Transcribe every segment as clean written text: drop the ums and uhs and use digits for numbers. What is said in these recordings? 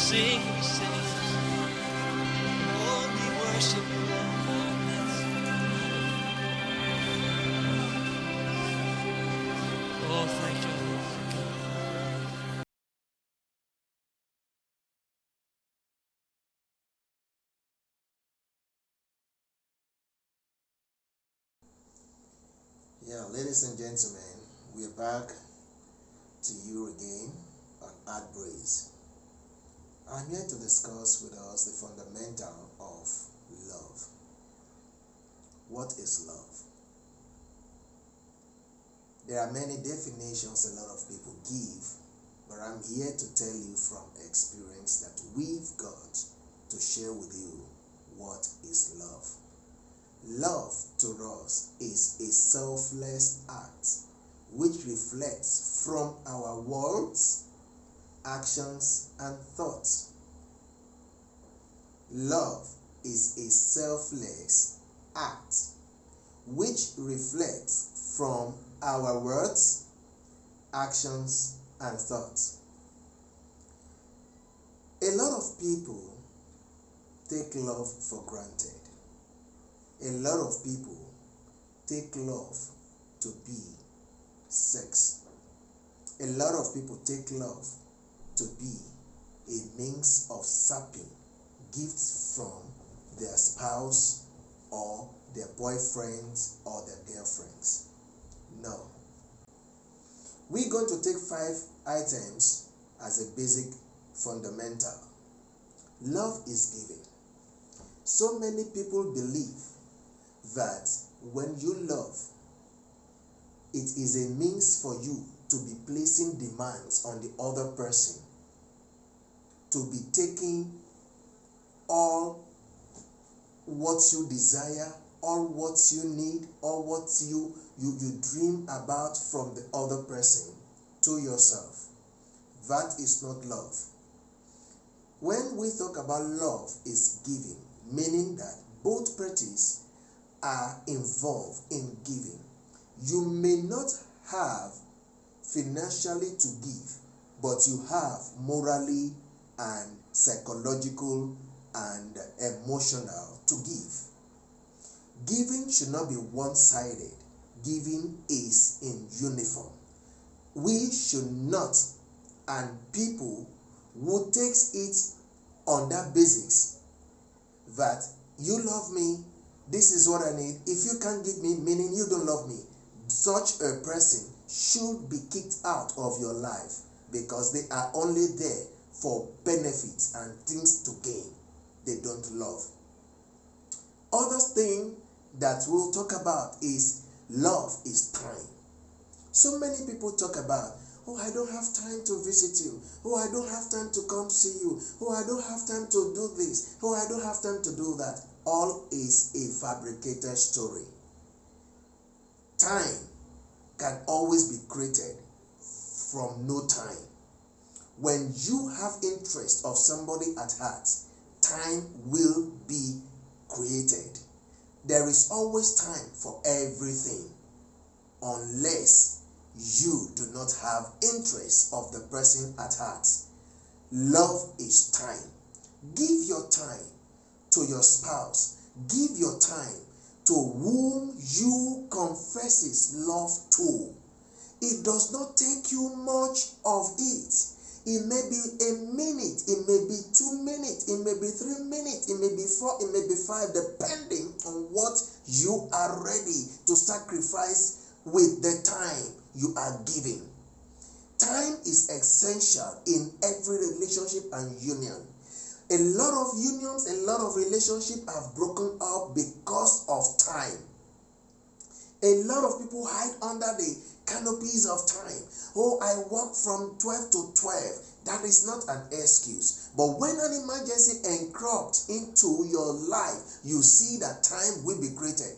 sing, we sing. Oh, we worship you, Lord. Oh, thank you, Lord. Yeah, ladies and gentlemen, we're back to you again on Art Breeze. I'm here to discuss with us the fundamental of love. What is love? There are many definitions a lot of people give, but I'm here to tell you from experience that we've got to share with you what is love. Love to us is a selfless act which reflects from our words, actions, and thoughts. Love is a selfless act which reflects from our words, actions, and thoughts. A lot of people take love for granted. A lot of people take love to be sex. A lot of people take love to be a means of sapping gifts from their spouse or their boyfriends or their girlfriends. No. We're going to take 5 items as a basic fundamental. Love is giving. So many people believe that when you love, it is a means for you to be placing demands on the other person, to be taking all what you desire, all what you need, all what you dream about from the other person to yourself. That is not love. When we talk about love is giving, meaning that both parties are involved in giving. You may not have financially to give, but you have morally and psychological and emotional to give. Giving should not be one-sided. Giving is in uniform. We should not, and people who takes it on that basis that you love me, this is what I need. If you can't give me, meaning you don't love me, such a person should be kicked out of your life, because they are only there for benefits and things to gain. They don't love. Other thing that we'll talk about is love is time. So many people talk about, oh, I don't have time to visit you. Oh, I don't have time to come see you. Oh, I don't have time to do this. Oh, I don't have time to do that. All is a fabricated story. Time can always be created from no time. When you have interest of somebody at heart, time will be created. There is always time for everything, unless you do not have interest of the person at heart. Love is time. Give your time to your spouse. Give your time to whom you confesses love to. It does not take you much of it. It may be a minute, it may be 2 minutes, it may be 3 minutes, it may be 4, it may be 5, depending on what you are ready to sacrifice with the time you are giving. Time is essential in every relationship and union. A lot of unions, a lot of relationships have broken up because of time. A lot of people hide under the canopies of time. Oh, I work from 12 to 12. That is not an excuse. But when an emergency encroached into your life, you see that time will be created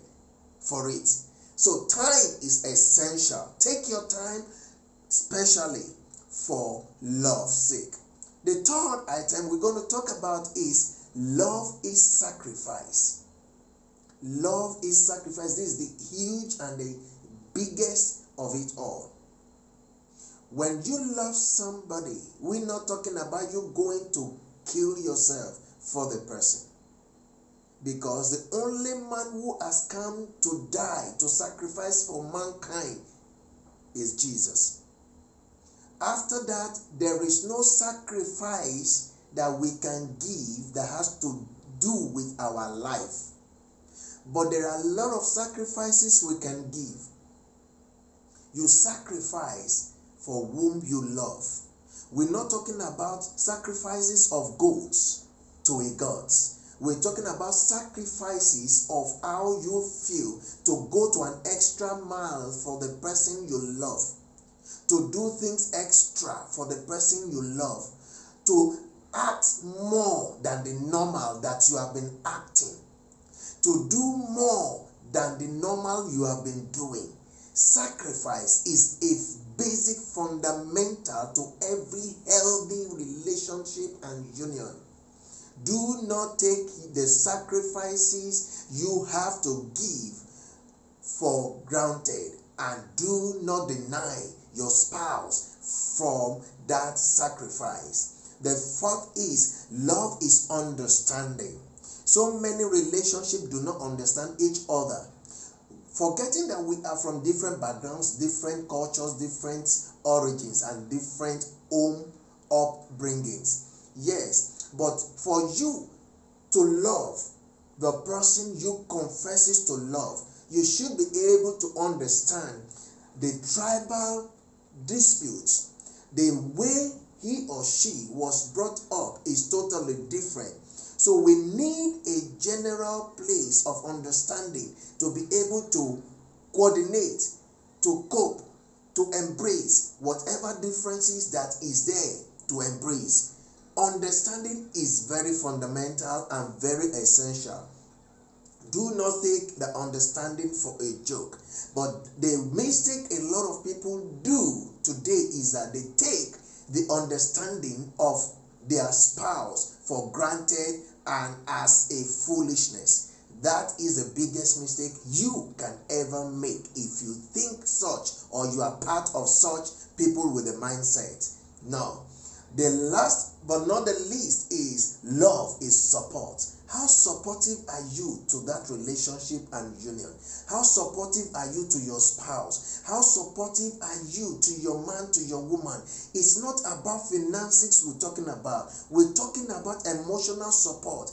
for it. So time is essential. Take your time, especially for love's sake. The third item we're going to talk about is love is sacrifice. Love is sacrifice. This is the huge and the biggest of it all. When you love somebody, we're not talking about you going to kill yourself for the person. Because the only man who has come to die, to sacrifice for mankind, is Jesus. After that, there is no sacrifice that we can give that has to do with our life. But there are a lot of sacrifices we can give. You sacrifice for whom you love. We're not talking about sacrifices of goats to a god. We're talking about sacrifices of how you feel to go to an extra mile for the person you love, to do things extra for the person you love, to act more than the normal that you have been acting, to do more than the normal you have been doing. Sacrifice is a basic fundamental to every healthy relationship and union. Do not take the sacrifices you have to give for granted, and do not deny your spouse from that sacrifice. The fourth is love is understanding. So many relationships do not understand each other, forgetting that we are from different backgrounds, different cultures, different origins, and different home upbringings. Yes, but for you to love the person you confesses to love, you should be able to understand the tribal disputes. The way he or she was brought up is totally different. So we need a general place of understanding to be able to coordinate, to cope, to embrace whatever differences that is there to embrace. Understanding is very fundamental and very essential. Do not take the understanding for a joke. But the mistake a lot of people do today is that they take the understanding of their spouse for granted and as a foolishness. That is the biggest mistake you can ever make if you think such or you are part of such people with a mindset. No. The last but not the least is love is support. How supportive are you to that relationship and union? How supportive are you to your spouse? How supportive are you to your man, to your woman? It's not about finances we're talking about. We're talking about emotional support,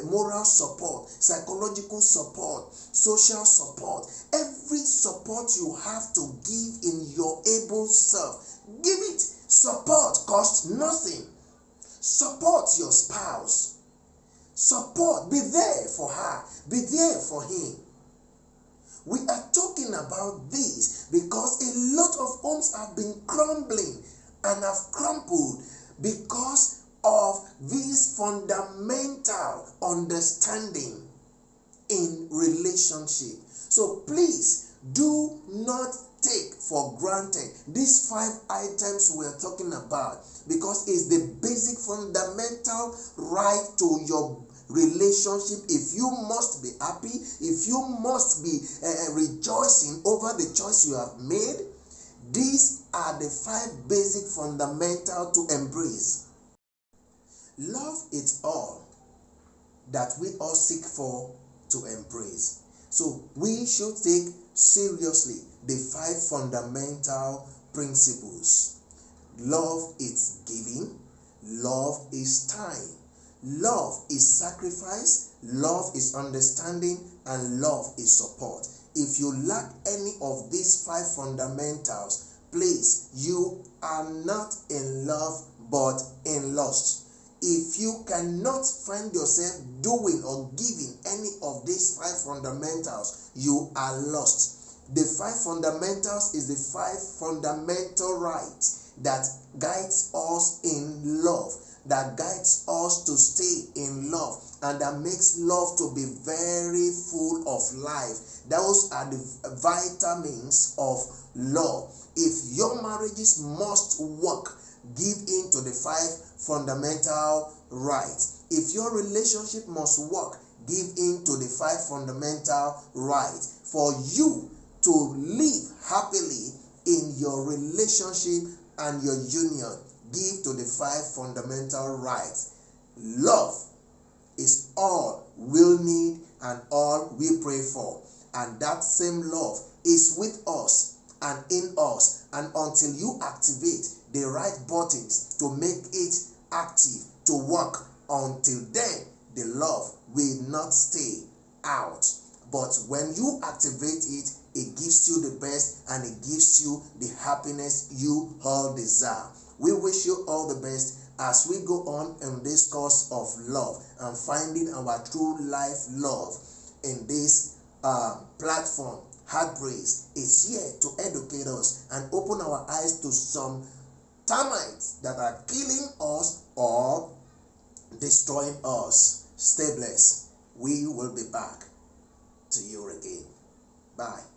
moral support, psychological support, social support. Every support you have to give in your able self, give it. Support costs nothing. Support your spouse. Support. Be there for her. Be there for him. We are talking about this because a lot of homes have been crumbling and have crumbled because of this fundamental understanding in relationship. So please do not take for granted these 5 items we're talking about, because it's the basic fundamental right to your relationship. If you must be happy, if you must be rejoicing over the choice you have made, these are the 5 basic fundamental to embrace. Love is all that we all seek for to embrace. So we should take seriously the 5 fundamental principles. Love is giving, love is time, love is sacrifice, love is understanding, and love is support. If you lack any of these 5 fundamentals, please, you are not in love but in lust. If you cannot find yourself doing or giving any of these 5 fundamentals, you are lost. The 5 fundamentals is the 5 fundamental rights that guides us in love, that guides us to stay in love, and that makes love to be very full of life. Those are the vitamins of love. If your marriages must work, give in to the 5 fundamental rights. If your relationship must work, give in to the 5 fundamental rights. For you to live happily in your relationship and your union, give to the 5 fundamental rights. Love is all we'll need and all we pray for. And that same love is with us and in us. And until you activate the right buttons to make it active, to work, until then, the love will not stay out. But when you activate it, it gives you the best and it gives you the happiness you all desire. We wish you all the best as we go on in this course of love and finding our true life love in this platform. Heartbreaks is here to educate us and open our eyes to some termites that are killing us or destroying us. Stay blessed. We will be back to you again. Bye.